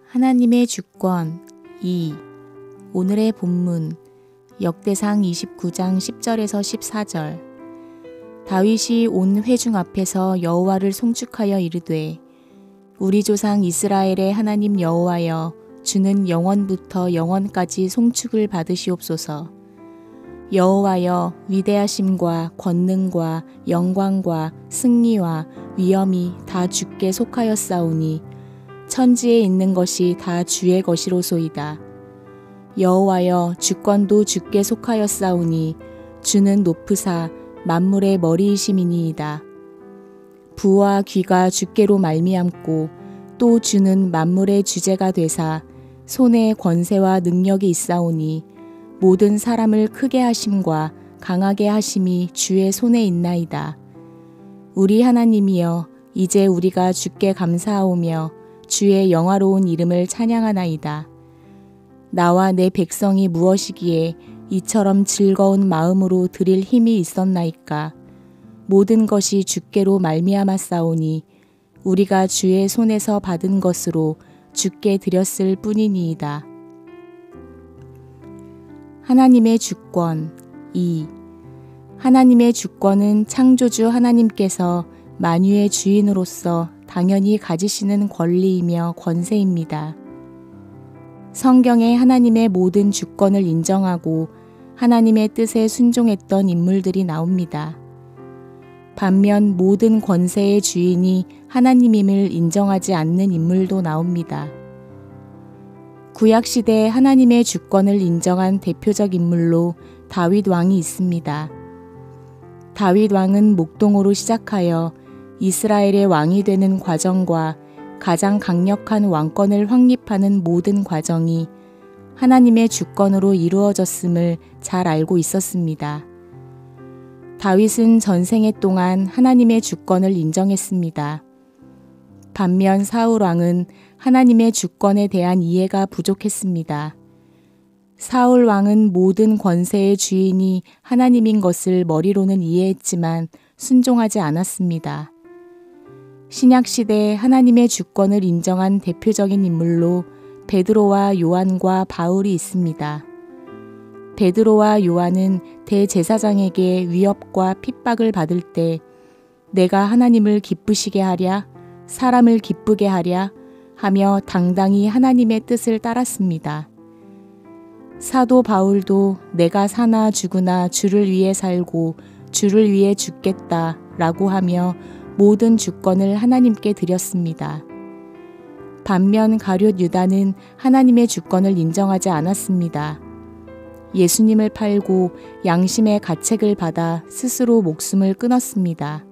하나님의 주권 2. 오늘의 본문 역대상 29장 10절에서 14절. 다윗이 온 회중 앞에서 여호와를 송축하여 이르되 우리 조상 이스라엘의 하나님 여호와여, 주는 영원부터 영원까지 송축을 받으시옵소서. 여호와여, 위대하심과 권능과 영광과 승리와 위엄이 다 주께 속하였사오니 천지에 있는 것이 다 주의 것이로소이다. 여호와여, 주권도 주께 속하였사오니 주는 높으사 만물의 머리이심이니이다. 부와 귀가 주께로 말미암고 또 주는 만물의 주제가 되사 손에 권세와 능력이 있사오니 모든 사람을 크게 하심과 강하게 하심이 주의 손에 있나이다. 우리 하나님이여, 이제 우리가 주께 감사하오며 주의 영화로운 이름을 찬양하나이다. 나와 내 백성이 무엇이기에 이처럼 즐거운 마음으로 드릴 힘이 있었나이까. 모든 것이 주께로 말미암았사오니 우리가 주의 손에서 받은 것으로 주께 드렸을 뿐이니이다. 하나님의 주권 2. 하나님의 주권은 창조주 하나님께서 만유의 주인으로서 당연히 가지시는 권리이며 권세입니다. 성경에 하나님의 모든 주권을 인정하고 하나님의 뜻에 순종했던 인물들이 나옵니다. 반면 모든 권세의 주인이 하나님임을 인정하지 않는 인물도 나옵니다. 구약시대에 하나님의 주권을 인정한 대표적 인물로 다윗 왕이 있습니다. 다윗 왕은 목동으로 시작하여 이스라엘의 왕이 되는 과정과 가장 강력한 왕권을 확립하는 모든 과정이 하나님의 주권으로 이루어졌음을 잘 알고 있었습니다. 다윗은 전생애 동안 하나님의 주권을 인정했습니다. 반면 사울 왕은 하나님의 주권에 대한 이해가 부족했습니다. 사울 왕은 모든 권세의 주인이 하나님인 것을 머리로는 이해했지만 순종하지 않았습니다. 신약시대에 하나님의 주권을 인정한 대표적인 인물로 베드로와 요한과 바울이 있습니다. 베드로와 요한은 대제사장에게 위협과 핍박을 받을 때 내가 하나님을 기쁘시게 하랴, 사람을 기쁘게 하랴 하며 당당히 하나님의 뜻을 따랐습니다. 사도 바울도 내가 사나 죽으나 주를 위해 살고 주를 위해 죽겠다 라고 하며 모든 주권을 하나님께 드렸습니다. 반면 가룟 유다는 하나님의 주권을 인정하지 않았습니다. 예수님을 팔고 양심의 가책을 받아 스스로 목숨을 끊었습니다.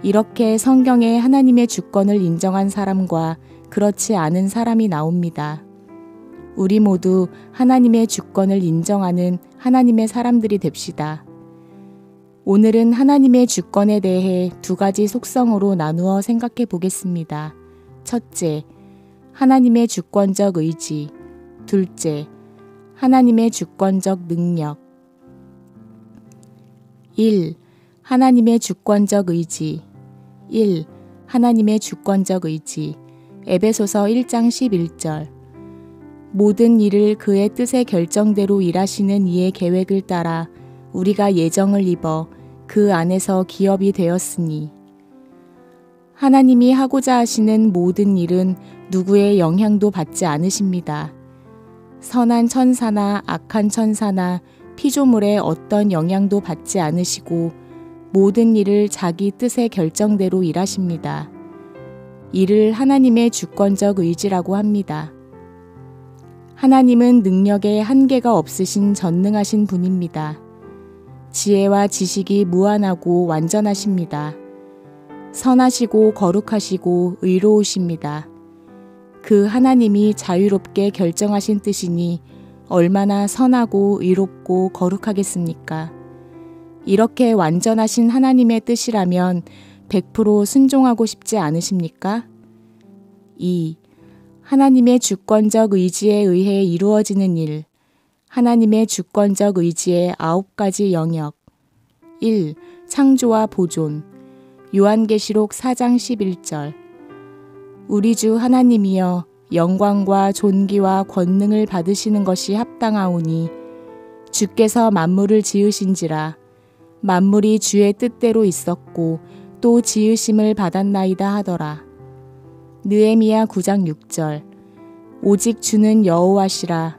이렇게 성경에 하나님의 주권을 인정한 사람과 그렇지 않은 사람이 나옵니다. 우리 모두 하나님의 주권을 인정하는 하나님의 사람들이 됩시다. 오늘은 하나님의 주권에 대해 두 가지 속성으로 나누어 생각해 보겠습니다. 첫째, 하나님의 주권적 의지. 둘째, 하나님의 주권적 능력. 1. 하나님의 주권적 의지. 1. 하나님의 주권적 의지. 에베소서 1장 11절. 모든 일을 그의 뜻의 결정대로 일하시는 이의 계획을 따라 우리가 예정을 입어 그 안에서 기업이 되었으니. 하나님이 하고자 하시는 모든 일은 누구의 영향도 받지 않으십니다. 선한 천사나 악한 천사나 피조물의 어떤 영향도 받지 않으시고 모든 일을 자기 뜻의 결정대로 일하십니다. 이를 하나님의 주권적 의지라고 합니다. 하나님은 능력에 한계가 없으신 전능하신 분입니다. 지혜와 지식이 무한하고 완전하십니다. 선하시고 거룩하시고 의로우십니다. 그 하나님이 자유롭게 결정하신 뜻이니 얼마나 선하고 의롭고 거룩하겠습니까? 이렇게 완전하신 하나님의 뜻이라면 100% 순종하고 싶지 않으십니까? 2. 하나님의 주권적 의지에 의해 이루어지는 일. 하나님의 주권적 의지의 9가지 영역. 1. 창조와 보존. 요한계시록 4장 11절. 우리 주 하나님이여, 영광과 존귀와 권능을 받으시는 것이 합당하오니 주께서 만물을 지으신지라 만물이 주의 뜻대로 있었고 또 지으심을 받았나이다 하더라. 느헤미야 9장 6절. 오직 주는 여호와시라.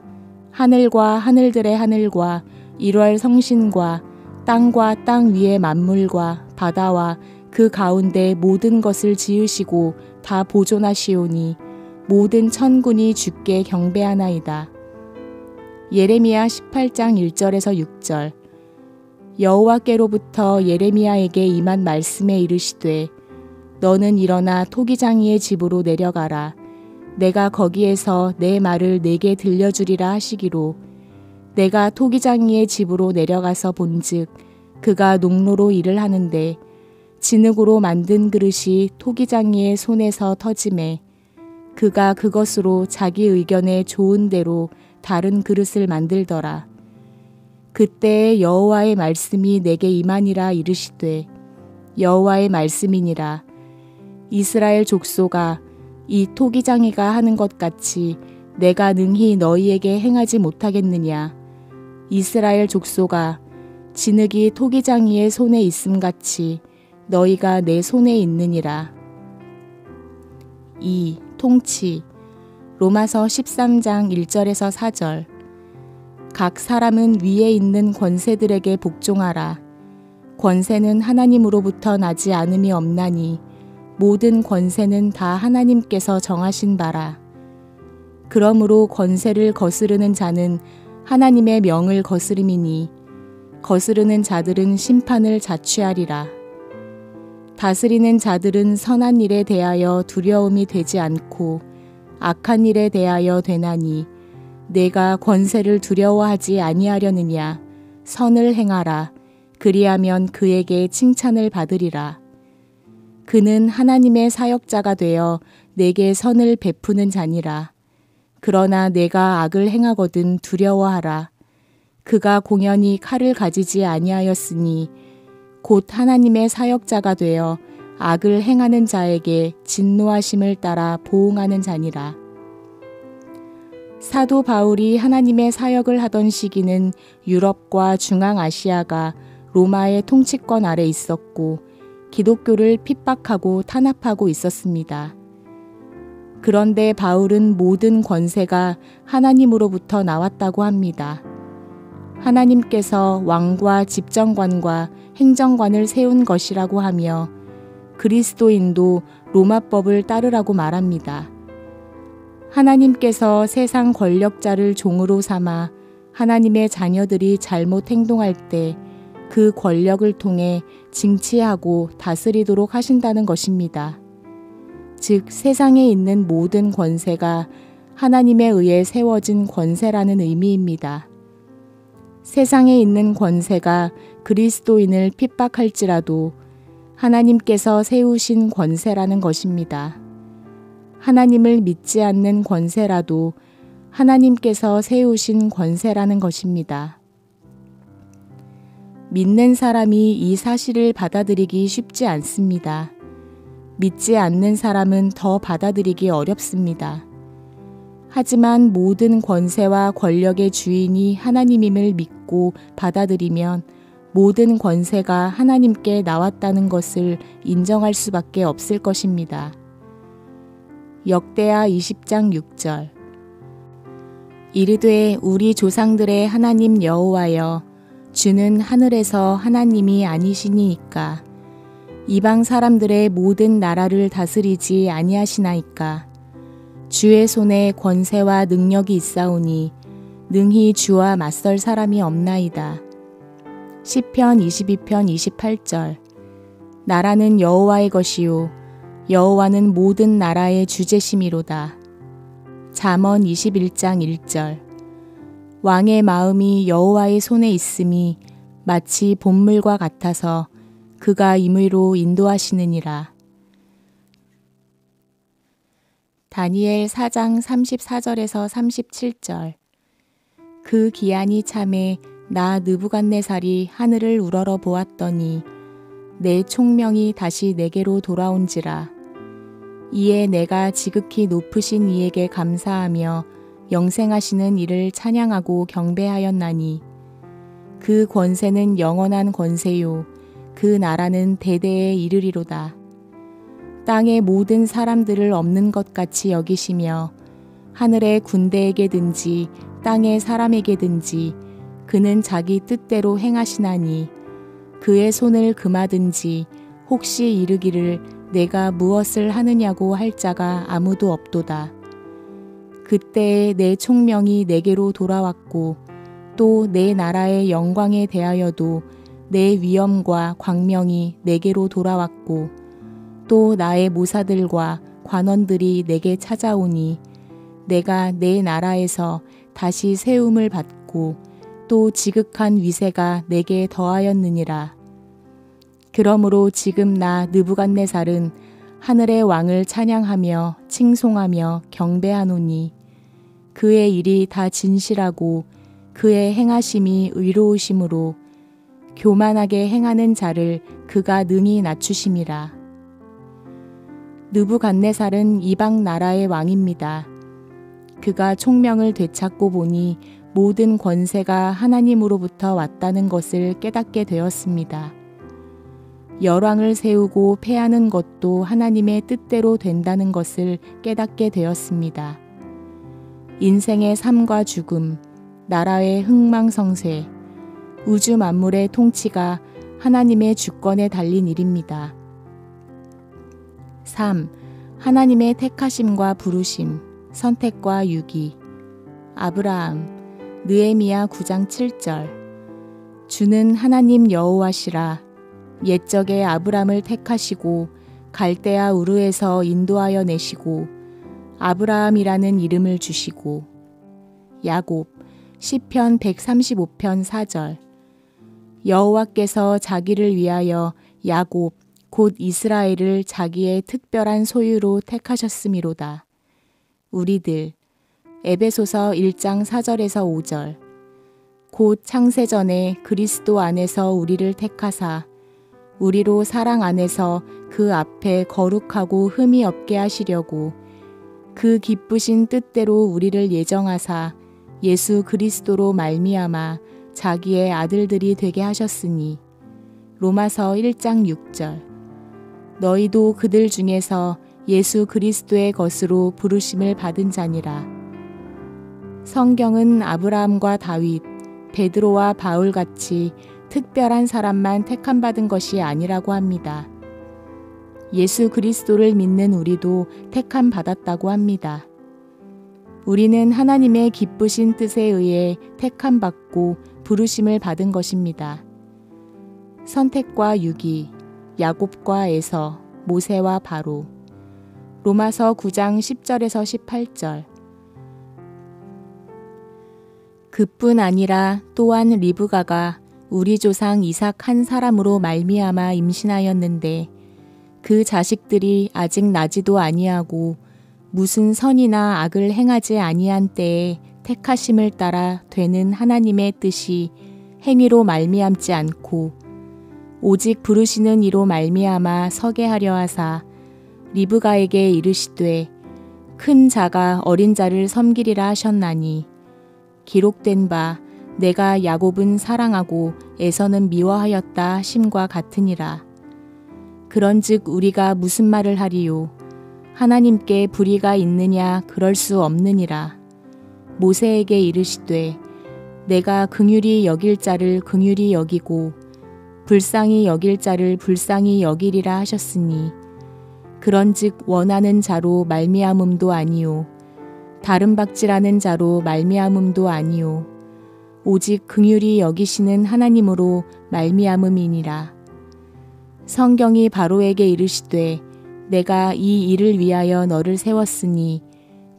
하늘과 하늘들의 하늘과 일월 성신과 땅과 땅 위의 만물과 바다와 그 가운데 모든 것을 지으시고 다 보존하시오니 모든 천군이 주께 경배하나이다. 예레미야 18장 1절에서 6절. 여호와께로부터 예레미야에게 임한 말씀에 이르시되 너는 일어나 토기장이의 집으로 내려가라. 내가 거기에서 내 말을 내게 들려주리라 하시기로 내가 토기장이의 집으로 내려가서 본즉 그가 농로로 일을 하는데 진흙으로 만든 그릇이 토기장이의 손에서 터지매 그가 그것으로 자기 의견에 좋은 대로 다른 그릇을 만들더라. 그때 여호와의 말씀이 내게 임하니라 이르시되 여호와의 말씀이니라. 이스라엘 족속아 이 토기장이가 하는 것 같이 내가 능히 너희에게 행하지 못하겠느냐. 이스라엘 족속아 진흙이 토기장이의 손에 있음같이 너희가 내 손에 있느니라. 2. 통치. 로마서 13장 1절에서 4절. 각 사람은 위에 있는 권세들에게 복종하라. 권세는 하나님으로부터 나지 않음이 없나니 모든 권세는 다 하나님께서 정하신 바라. 그러므로 권세를 거스르는 자는 하나님의 명을 거스름이니 거스르는 자들은 심판을 자취하리라. 다스리는 자들은 선한 일에 대하여 두려움이 되지 않고 악한 일에 대하여 되나니 내가 권세를 두려워하지 아니하려느냐. 선을 행하라. 그리하면 그에게 칭찬을 받으리라. 그는 하나님의 사역자가 되어 내게 선을 베푸는 자니라. 그러나 내가 악을 행하거든 두려워하라. 그가 공연히 칼을 가지지 아니하였으니 곧 하나님의 사역자가 되어 악을 행하는 자에게 진노하심을 따라 보응하는 자니라. 사도 바울이 하나님의 사역을 하던 시기는 유럽과 중앙아시아가 로마의 통치권 아래 있었고 기독교를 핍박하고 탄압하고 있었습니다. 그런데 바울은 모든 권세가 하나님으로부터 나왔다고 합니다. 하나님께서 왕과 집정관과 행정관을 세운 것이라고 하며 그리스도인도 로마법을 따르라고 말합니다. 하나님께서 세상 권력자를 종으로 삼아 하나님의 자녀들이 잘못 행동할 때 그 권력을 통해 징치하고 다스리도록 하신다는 것입니다. 즉 세상에 있는 모든 권세가 하나님에 의해 세워진 권세라는 의미입니다. 세상에 있는 권세가 그리스도인을 핍박할지라도 하나님께서 세우신 권세라는 것입니다. 하나님을 믿지 않는 권세라도 하나님께서 세우신 권세라는 것입니다. 믿는 사람이 이 사실을 받아들이기 쉽지 않습니다. 믿지 않는 사람은 더 받아들이기 어렵습니다. 하지만 모든 권세와 권력의 주인이 하나님임을 믿고 받아들이면 모든 권세가 하나님께 나왔다는 것을 인정할 수밖에 없을 것입니다. 역대하 20장 6절. 이르되 우리 조상들의 하나님 여호와여 주는 하늘에서 하나님이 아니시니이까 이방 사람들의 모든 나라를 다스리지 아니하시나이까 주의 손에 권세와 능력이 있사오니 능히 주와 맞설 사람이 없나이다. 시편 22편 28절. 나라는 여호와의 것이요 여호와는 모든 나라의 주제심이로다. 잠언 21장 1절. 왕의 마음이 여호와의 손에 있음이 마치 봇물과 같아서 그가 임의로 인도하시느니라. 다니엘 4장 34절에서 37절. 그 기한이 참에 나 느부갓네살이 하늘을 우러러 보았더니 내 총명이 다시 내게로 돌아온지라. 이에 내가 지극히 높으신 이에게 감사하며 영생하시는 이를 찬양하고 경배하였나니 그 권세는 영원한 권세요 그 나라는 대대에 이르리로다. 땅의 모든 사람들을 없는 것 같이 여기시며 하늘의 군대에게든지 땅의 사람에게든지 그는 자기 뜻대로 행하시나니 그의 손을 금하든지 혹시 이르기를 내가 무엇을 하느냐고 할 자가 아무도 없도다. 그때에 내 총명이 내게로 돌아왔고 또 내 나라의 영광에 대하여도 내 위엄과 광명이 내게로 돌아왔고 또 나의 모사들과 관원들이 내게 찾아오니 내가 내 나라에서 다시 세움을 받고 또 지극한 위세가 내게 더하였느니라. 그러므로 지금 나 느부갓네살은 하늘의 왕을 찬양하며 칭송하며 경배하노니 그의 일이 다 진실하고 그의 행하심이 의로우심으로 교만하게 행하는 자를 그가 능히 낮추심이라. 느부갓네살은 이방 나라의 왕입니다. 그가 총명을 되찾고 보니 모든 권세가 하나님으로부터 왔다는 것을 깨닫게 되었습니다. 열왕을 세우고 패하는 것도 하나님의 뜻대로 된다는 것을 깨닫게 되었습니다. 인생의 삶과 죽음, 나라의 흥망성쇠, 우주 만물의 통치가 하나님의 주권에 달린 일입니다. 3. 하나님의 택하심과 부르심, 선택과 유기. 아브라함, 느헤미야 9장 7절. 주는 하나님 여호와시라. 옛적에 아브람을 택하시고 갈대아 우르에서 인도하여 내시고 아브라함이라는 이름을 주시고. 야곱, 시편 135편 4절. 여호와께서 자기를 위하여 야곱 곧 이스라엘을 자기의 특별한 소유로 택하셨음이로다. 우리들, 에베소서 1장 4절에서 5절. 곧 창세전에 그리스도 안에서 우리를 택하사 우리로 사랑 안에서 그 앞에 거룩하고 흠이 없게 하시려고 그 기쁘신 뜻대로 우리를 예정하사 예수 그리스도로 말미암아 자기의 아들들이 되게 하셨으니. 로마서 1장 6절. 너희도 그들 중에서 예수 그리스도의 것으로 부르심을 받은 자니라. 성경은 아브라함과 다윗, 베드로와 바울같이 특별한 사람만 택함받은 것이 아니라고 합니다. 예수 그리스도를 믿는 우리도 택함받았다고 합니다. 우리는 하나님의 기쁘신 뜻에 의해 택함받고 부르심을 받은 것입니다. 선택과 유기, 야곱과 에서, 모세와 바로. 로마서 9장 10절에서 18절. 그뿐 아니라 또한 리브가가 우리 조상 이삭 한 사람으로 말미암아 임신하였는데 그 자식들이 아직 나지도 아니하고 무슨 선이나 악을 행하지 아니한 때에 택하심을 따라 되는 하나님의 뜻이 행위로 말미암지 않고 오직 부르시는 이로 말미암아 서게 하려 하사 리브가에게 이르시되 큰 자가 어린 자를 섬기리라 하셨나니 기록된 바 내가 야곱은 사랑하고 에서는 미워하였다 하심과 같으니라. 그런즉 우리가 무슨 말을 하리요? 하나님께 불의가 있느냐 그럴 수 없느니라. 모세에게 이르시되 내가 긍휼히 여길 자를 긍휼히 여기고 불쌍히 여길 자를 불쌍히 여기리라 하셨으니 그런즉 원하는 자로 말미암음도 아니요 다른 박질하는 자로 말미암음도 아니요 오직 긍휼히 여기시는 하나님으로 말미암음이니라. 성경이 바로에게 이르시되 내가 이 일을 위하여 너를 세웠으니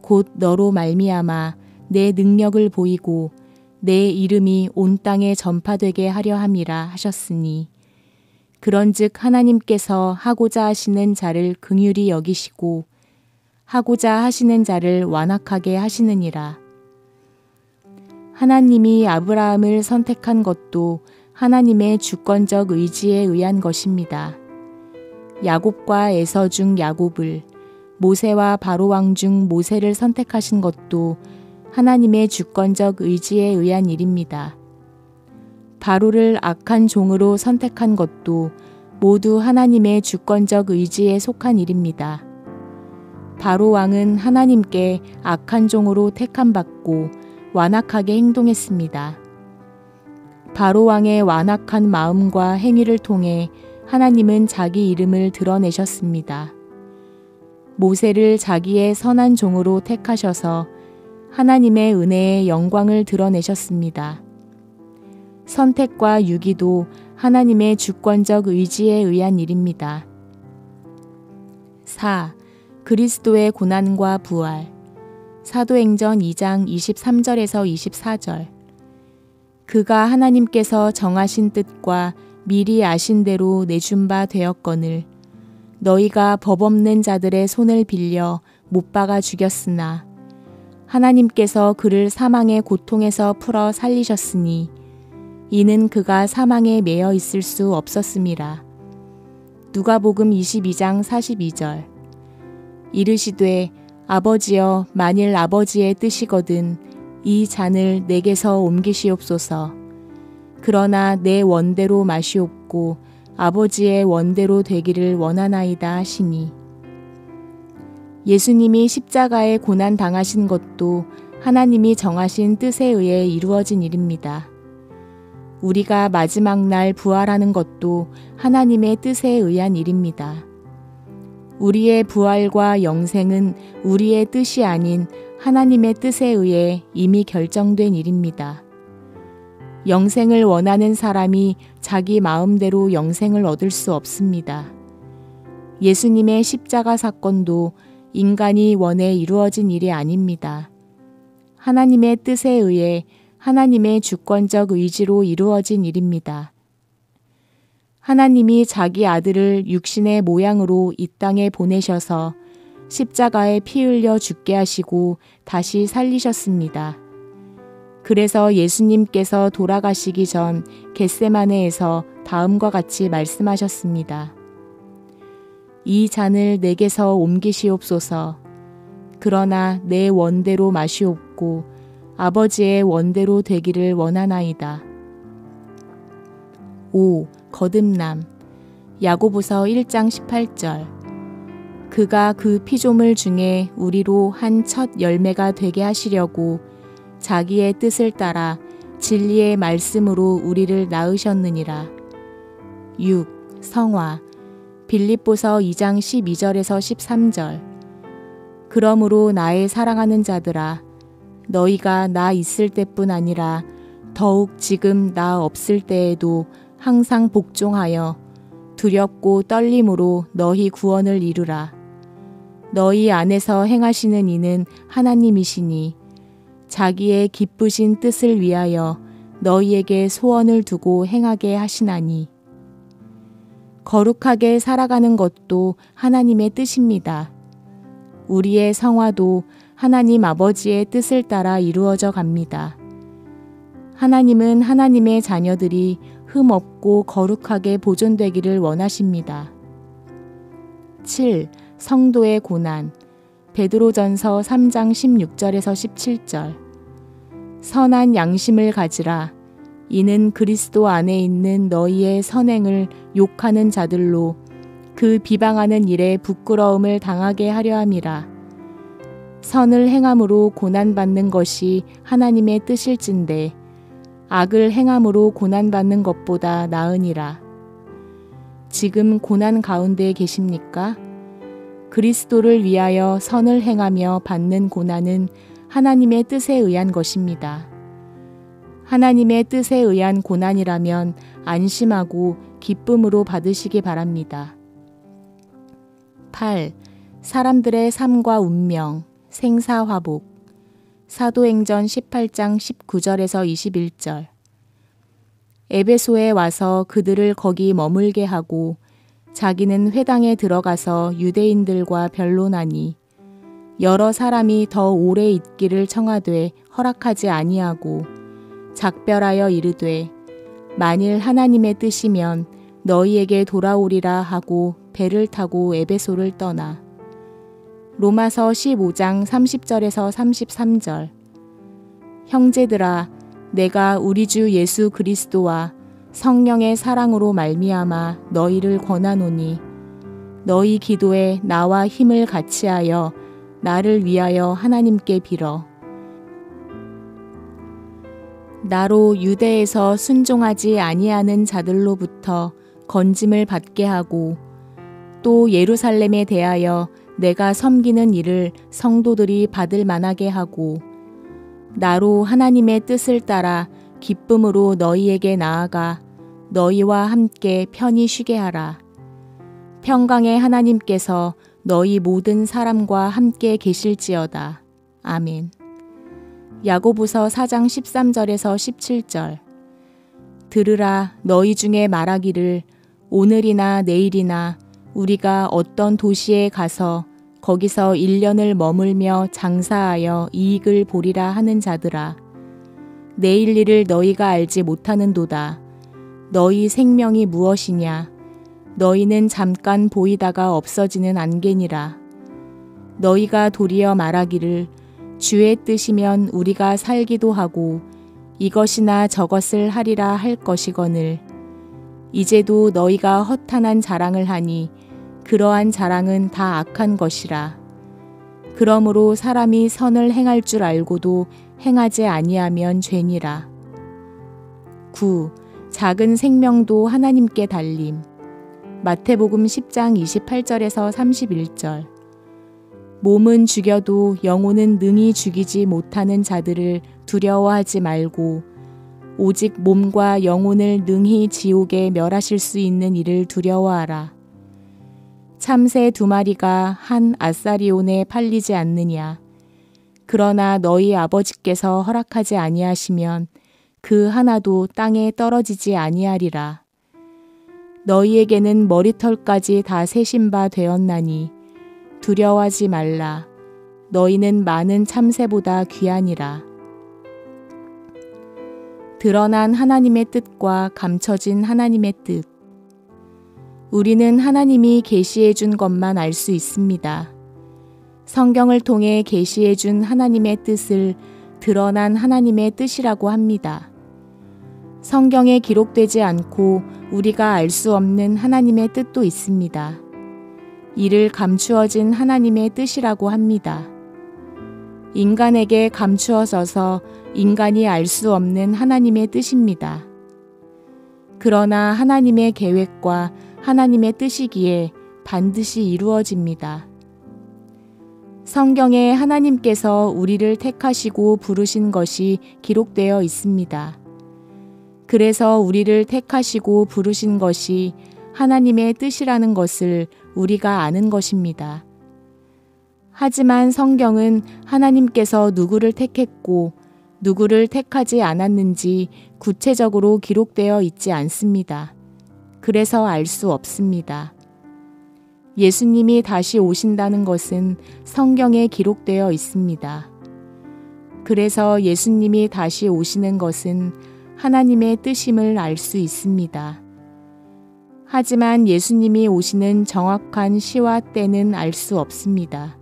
곧 너로 말미암아 내 능력을 보이고 내 이름이 온 땅에 전파되게 하려 함이라 하셨으니 그런즉 하나님께서 하고자 하시는 자를 긍휼히 여기시고 하고자 하시는 자를 완악하게 하시느니라. 하나님이 아브라함을 선택한 것도 하나님의 주권적 의지에 의한 것입니다. 야곱과 에서 중 야곱을 모세와 바로왕 중 모세를 선택하신 것도 하나님의 주권적 의지에 의한 일입니다. 바로를 악한 종으로 선택한 것도 모두 하나님의 주권적 의지에 속한 일입니다. 바로 왕은 하나님께 악한 종으로 택함받고 완악하게 행동했습니다. 바로 왕의 완악한 마음과 행위를 통해 하나님은 자기 이름을 드러내셨습니다. 모세를 자기의 선한 종으로 택하셔서 하나님의 은혜의 영광을 드러내셨습니다. 선택과 유기도 하나님의 주권적 의지에 의한 일입니다. 4. 그리스도의 고난과 부활. 사도행전 2장 23절에서 24절. 그가 하나님께서 정하신 뜻과 미리 아신 대로 내준 바 되었거늘 너희가 법 없는 자들의 손을 빌려 못 박아 죽였으나 하나님께서 그를 사망의 고통에서 풀어 살리셨으니 이는 그가 사망에 매여 있을 수 없었음이라. 누가복음 22장 42절. 이르시되 아버지여 만일 아버지의 뜻이거든 이 잔을 내게서 옮기시옵소서. 그러나 내 원대로 마시옵고 아버지의 원대로 되기를 원하나이다 하시니. 예수님이 십자가에 고난 당하신 것도 하나님이 정하신 뜻에 의해 이루어진 일입니다. 우리가 마지막 날 부활하는 것도 하나님의 뜻에 의한 일입니다. 우리의 부활과 영생은 우리의 뜻이 아닌 하나님의 뜻에 의해 이미 결정된 일입니다. 영생을 원하는 사람이 자기 마음대로 영생을 얻을 수 없습니다. 예수님의 십자가 사건도 인간이 원해 이루어진 일이 아닙니다. 하나님의 뜻에 의해 하나님의 주권적 의지로 이루어진 일입니다. 하나님이 자기 아들을 육신의 모양으로 이 땅에 보내셔서 십자가에 피 흘려 죽게 하시고 다시 살리셨습니다. 그래서 예수님께서 돌아가시기 전 겟세마네에서 다음과 같이 말씀하셨습니다. 이 잔을 내게서 옮기시옵소서. 그러나 내 원대로 마시옵고 아버지의 원대로 되기를 원하나이다. 5. 거듭남. 야고보서 1장 18절. 그가 그 피조물 중에 우리로 한 첫 열매가 되게 하시려고 자기의 뜻을 따라 진리의 말씀으로 우리를 낳으셨느니라. 6. 성화. 빌립보서 2장 12절에서 13절. 그러므로 나의 사랑하는 자들아 너희가 나 있을 때뿐 아니라 더욱 지금 나 없을 때에도 항상 복종하여 두렵고 떨림으로 너희 구원을 이루라. 너희 안에서 행하시는 이는 하나님이시니 자기의 기쁘신 뜻을 위하여 너희에게 소원을 두고 행하게 하시나니. 거룩하게 살아가는 것도 하나님의 뜻입니다. 우리의 성화도 하나님 아버지의 뜻을 따라 이루어져 갑니다. 하나님은 하나님의 자녀들이 흠없고 거룩하게 보존되기를 원하십니다. 7. 성도의 고난. 베드로전서 3장 16절에서 17절. 선한 양심을 가지라. 이는 그리스도 안에 있는 너희의 선행을 욕하는 자들로 그 비방하는 일에 부끄러움을 당하게 하려 함이라. 선을 행함으로 고난받는 것이 하나님의 뜻일진데 악을 행함으로 고난받는 것보다 나으니라. 지금 고난 가운데 계십니까? 그리스도를 위하여 선을 행하며 받는 고난은 하나님의 뜻에 의한 것입니다. 하나님의 뜻에 의한 고난이라면 안심하고 기쁨으로 받으시기 바랍니다. 8. 사람들의 삶과 운명. 생사화복. 사도행전 18장 19절에서 21절. 에베소에 와서 그들을 거기 머물게 하고 자기는 회당에 들어가서 유대인들과 변론하니 여러 사람이 더 오래 있기를 청하되 허락하지 아니하고 작별하여 이르되 만일 하나님의 뜻이면 너희에게 돌아오리라 하고 배를 타고 에베소를 떠나 로마서 15장 30절에서 33절. 형제들아, 내가 우리 주 예수 그리스도와 성령의 사랑으로 말미암아 너희를 권하노니 너희 기도에 나와 힘을 같이하여 나를 위하여 하나님께 빌어. 나로 유대에서 순종하지 아니하는 자들로부터 건짐을 받게 하고 또 예루살렘에 대하여 내가 섬기는 일을 성도들이 받을 만하게 하고 나로 하나님의 뜻을 따라 기쁨으로 너희에게 나아가 너희와 함께 편히 쉬게 하라. 평강의 하나님께서 너희 모든 사람과 함께 계실지어다. 아멘. 야고보서 4장 13절에서 17절. 들으라, 너희 중에 말하기를 오늘이나 내일이나 우리가 어떤 도시에 가서 거기서 1년을 머물며 장사하여 이익을 보리라 하는 자들아. 내일 일을 너희가 알지 못하는도다. 너희 생명이 무엇이냐? 너희는 잠깐 보이다가 없어지는 안개니라. 너희가 도리어 말하기를 주의 뜻이면 우리가 살기도 하고 이것이나 저것을 하리라 할 것이거늘 이제도 너희가 허탄한 자랑을 하니 그러한 자랑은 다 악한 것이라. 그러므로 사람이 선을 행할 줄 알고도 행하지 아니하면 죄니라. 9. 작은 생명도 하나님께 달림. 마태복음 10장 28절에서 31절. 몸은 죽여도 영혼은 능히 죽이지 못하는 자들을 두려워하지 말고 오직 몸과 영혼을 능히 지옥에 멸하실 수 있는 이를 두려워하라. 참새 2마리가 한 아사리온에 팔리지 않느냐. 그러나 너희 아버지께서 허락하지 아니하시면 그 하나도 땅에 떨어지지 아니하리라. 너희에게는 머리털까지 다 세신 바 되었나니 두려워하지 말라. 너희는 많은 참새보다 귀하니라. 드러난 하나님의 뜻과 감춰진 하나님의 뜻. 우리는 하나님이 계시해 준 것만 알 수 있습니다. 성경을 통해 계시해 준 하나님의 뜻을 드러난 하나님의 뜻이라고 합니다. 성경에 기록되지 않고 우리가 알 수 없는 하나님의 뜻도 있습니다. 이를 감추어진 하나님의 뜻이라고 합니다. 인간에게 감추어져서 인간이 알 수 없는 하나님의 뜻입니다. 그러나 하나님의 계획과 하나님의 뜻이기에 반드시 이루어집니다. 성경에 하나님께서 우리를 택하시고 부르신 것이 기록되어 있습니다. 그래서 우리를 택하시고 부르신 것이 하나님의 뜻이라는 것을 우리가 아는 것입니다. 하지만 성경은 하나님께서 누구를 택했고 누구를 택하지 않았는지 구체적으로 기록되어 있지 않습니다. 그래서 알 수 없습니다. 예수님이 다시 오신다는 것은 성경에 기록되어 있습니다. 그래서 예수님이 다시 오시는 것은 하나님의 뜻임을 알 수 있습니다. 하지만 예수님이 오시는 정확한 시와 때는 알 수 없습니다.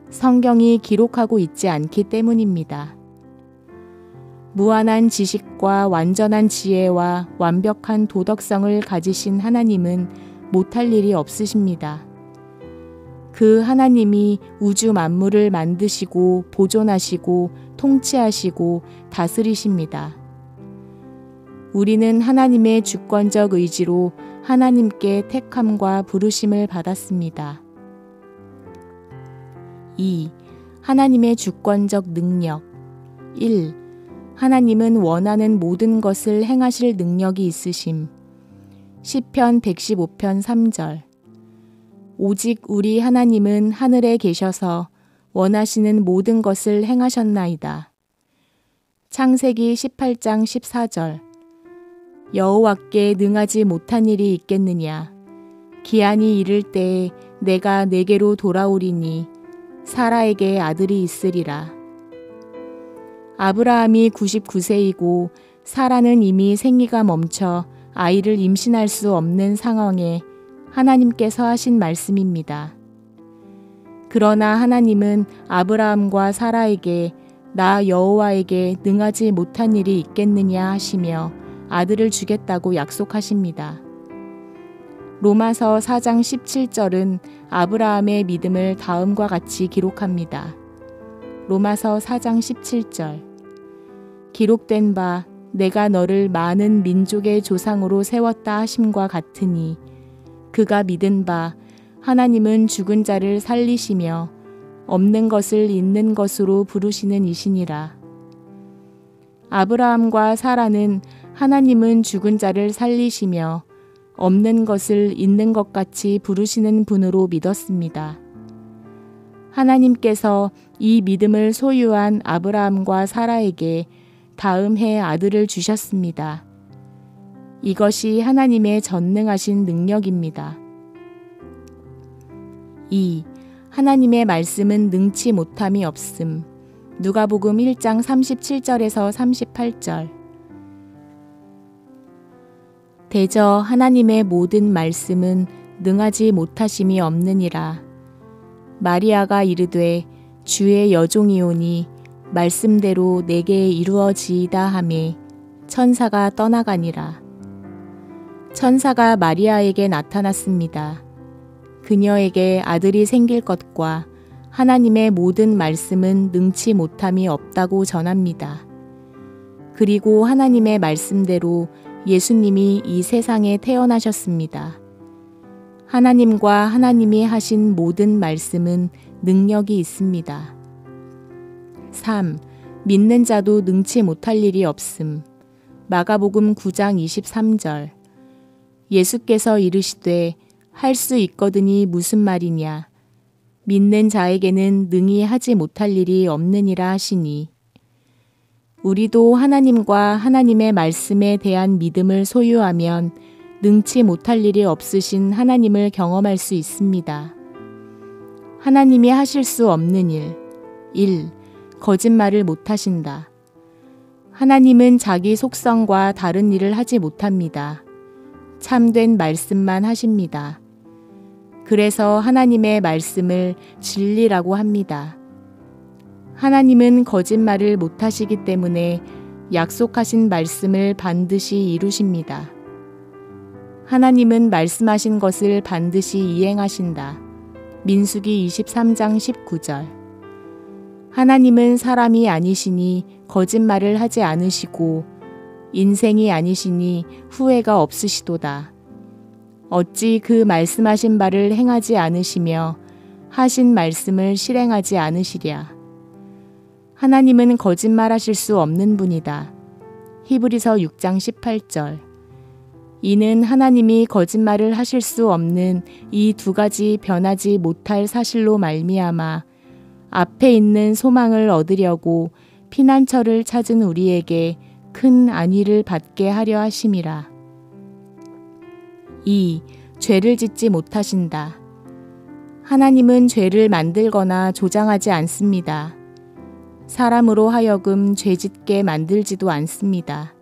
성경이 기록하고 있지 않기 때문입니다. 무한한 지식과 완전한 지혜와 완벽한 도덕성을 가지신 하나님은 못할 일이 없으십니다. 그 하나님이 우주 만물을 만드시고 보존하시고 통치하시고 다스리십니다. 우리는 하나님의 주권적 의지로 하나님께 택함과 부르심을 받았습니다. 2. 하나님의 주권적 능력. 1. 하나님은 원하는 모든 것을 행하실 능력이 있으심. 시편 115편 3절. 오직 우리 하나님은 하늘에 계셔서 원하시는 모든 것을 행하셨나이다. 창세기 18장 14절. 여호와께 능하지 못한 일이 있겠느냐. 기한이 이를 때에 내가 내게로 돌아오리니 사라에게 아들이 있으리라. 아브라함이 99세이고 사라는 이미 생리가 멈춰 아이를 임신할 수 없는 상황에 하나님께서 하신 말씀입니다. 그러나 하나님은 아브라함과 사라에게 나 여호와에게 능하지 못한 일이 있겠느냐 하시며 아들을 주겠다고 약속하십니다. 로마서 4장 17절은 아브라함의 믿음을 다음과 같이 기록합니다. 로마서 4장 17절 기록된 바 내가 너를 많은 민족의 조상으로 세웠다 하심과 같으니 그가 믿은 바 하나님은 죽은 자를 살리시며 없는 것을 있는 것으로 부르시는 이시니라. 아브라함과 사라는 하나님은 죽은 자를 살리시며 없는 것을 있는 것 같이 부르시는 분으로 믿었습니다. 하나님께서 이 믿음을 소유한 아브라함과 사라에게 다음 해 아들을 주셨습니다. 이것이 하나님의 전능하신 능력입니다. 2. 하나님의 말씀은 능치 못함이 없음. 누가복음 1장 37절에서 38절 대저 하나님의 모든 말씀은 능하지 못하심이 없느니라. 마리아가 이르되 주의 여종이오니 말씀대로 내게 이루어지이다 하매 천사가 떠나가니라. 천사가 마리아에게 나타났습니다. 그녀에게 아들이 생길 것과 하나님의 모든 말씀은 능치 못함이 없다고 전합니다. 그리고 하나님의 말씀대로 예수님이 이 세상에 태어나셨습니다. 하나님과 하나님이 하신 모든 말씀은 능력이 있습니다. 3. 믿는 자도 능치 못할 일이 없음. 마가복음 9장 23절 예수께서 이르시되 할 수 있거든이 무슨 말이냐. 믿는 자에게는 능히 하지 못할 일이 없느니라 하시니 우리도 하나님과 하나님의 말씀에 대한 믿음을 소유하면 능치 못할 일이 없으신 하나님을 경험할 수 있습니다. 하나님이 하실 수 없는 일. 1. 거짓말을 못하신다. 하나님은 자기 속성과 다른 일을 하지 못합니다. 참된 말씀만 하십니다. 그래서 하나님의 말씀을 진리라고 합니다. 하나님은 거짓말을 못하시기 때문에 약속하신 말씀을 반드시 이루십니다. 하나님은 말씀하신 것을 반드시 이행하신다. 민수기 23장 19절 하나님은 사람이 아니시니 거짓말을 하지 않으시고 인생이 아니시니 후회가 없으시도다. 어찌 그 말씀하신 바를 행하지 않으시며 하신 말씀을 실행하지 않으시랴. 하나님은 거짓말하실 수 없는 분이다. 히브리서 6장 18절 이는 하나님이 거짓말을 하실 수 없는 이 두 가지 변하지 못할 사실로 말미암아 앞에 있는 소망을 얻으려고 피난처를 찾은 우리에게 큰 안위를 받게 하려 하심이라. 2. 죄를 짓지 못하신다. 하나님은 죄를 만들거나 조장하지 않습니다. 사람으로 하여금 죄짓게 만들지도 않습니다.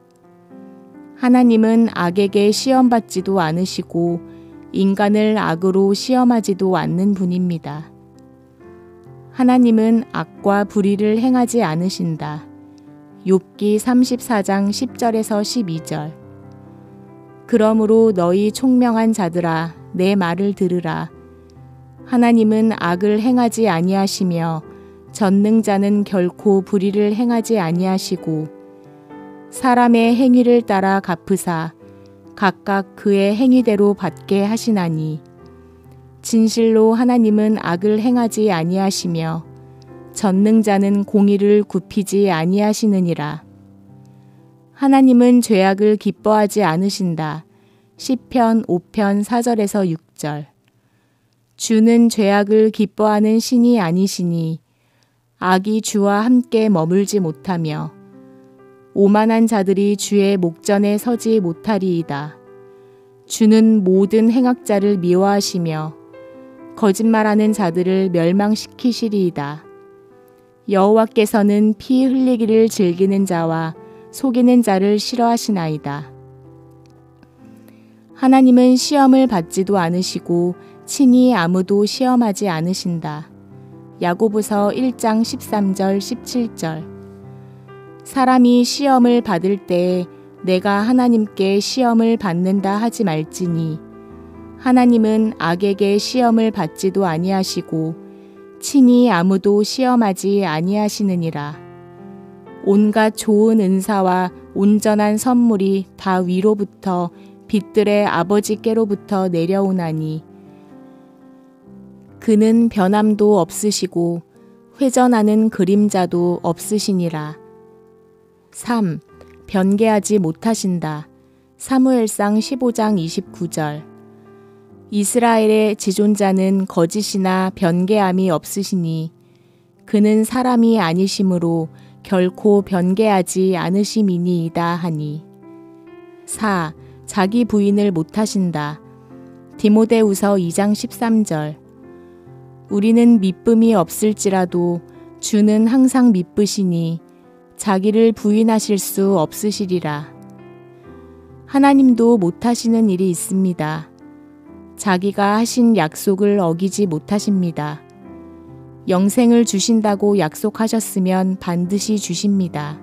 하나님은 악에게 시험받지도 않으시고 인간을 악으로 시험하지도 않는 분입니다. 하나님은 악과 불의를 행하지 않으신다. 욥기 34장 10절에서 12절 그러므로 너희 총명한 자들아 내 말을 들으라. 하나님은 악을 행하지 아니하시며 전능자는 결코 불의를 행하지 아니하시고 사람의 행위를 따라 갚으사 각각 그의 행위대로 받게 하시나니 진실로 하나님은 악을 행하지 아니하시며 전능자는 공의를 굽히지 아니하시느니라. 하나님은 죄악을 기뻐하지 않으신다. 시편 5편 4절에서 6절 주는 죄악을 기뻐하는 신이 아니시니 악이 주와 함께 머물지 못하며 오만한 자들이 주의 목전에 서지 못하리이다. 주는 모든 행악자를 미워하시며 거짓말하는 자들을 멸망시키시리이다. 여호와께서는 피 흘리기를 즐기는 자와 속이는 자를 싫어하시나이다. 하나님은 시험을 받지도 않으시고 친히 아무도 시험하지 않으신다. 야고보서 1장 13절 17절. 사람이 시험을 받을 때에 내가 하나님께 시험을 받는다 하지 말지니 하나님은 악에게 시험을 받지도 아니하시고 친히 아무도 시험하지 아니하시느니라. 온갖 좋은 은사와 온전한 선물이 다 위로부터 빛들의 아버지께로부터 내려오나니 그는 변함도 없으시고 회전하는 그림자도 없으시니라. 3. 변개하지 못하신다. 사무엘상 15장 29절. 이스라엘의 지존자는 거짓이나 변개함이 없으시니 그는 사람이 아니심으로 결코 변개하지 않으심이니이다 하니. 4. 자기 부인을 못하신다. 디모데후서 2장 13절. 우리는 미쁨이 없을지라도 주는 항상 미쁘시니 자기를 부인하실 수 없으시리라. 하나님도 못하시는 일이 있습니다. 자기가 하신 약속을 어기지 못하십니다. 영생을 주신다고 약속하셨으면 반드시 주십니다.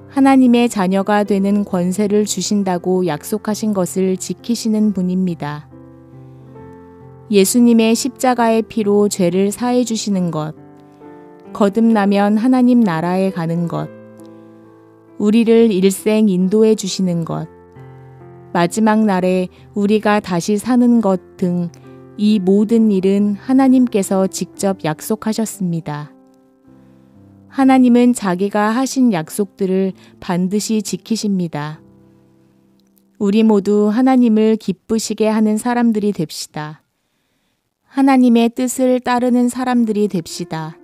하나님의 자녀가 되는 권세를 주신다고 약속하신 것을 지키시는 분입니다. 예수님의 십자가의 피로 죄를 사해 주시는 것, 거듭나면 하나님 나라에 가는 것, 우리를 일생 인도해 주시는 것, 마지막 날에 우리가 다시 사는 것 등 이 모든 일은 하나님께서 직접 약속하셨습니다. 하나님은 자기가 하신 약속들을 반드시 지키십니다. 우리 모두 하나님을 기쁘시게 하는 사람들이 됩시다. 하나님의 뜻을 따르는 사람들이 됩시다.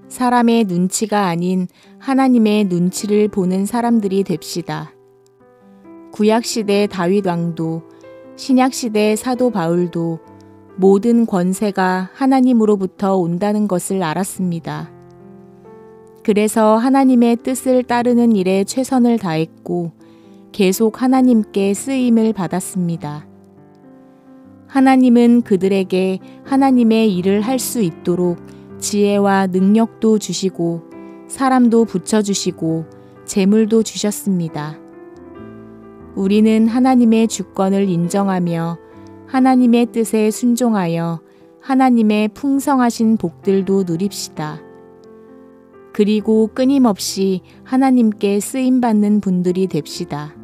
사람의 눈치가 아닌 하나님의 눈치를 보는 사람들이 됩시다. 구약시대 다윗 왕도 신약시대 사도 바울도 모든 권세가 하나님으로부터 온다는 것을 알았습니다. 그래서 하나님의 뜻을 따르는 일에 최선을 다했고 계속 하나님께 쓰임을 받았습니다. 하나님은 그들에게 하나님의 일을 할 수 있도록 지혜와 능력도 주시고 사람도 붙여주시고 재물도 주셨습니다. 우리는 하나님의 주권을 인정하며 하나님의 뜻에 순종하여 하나님의 풍성하신 복들도 누립시다. 그리고 끊임없이 하나님께 쓰임받는 분들이 됩시다.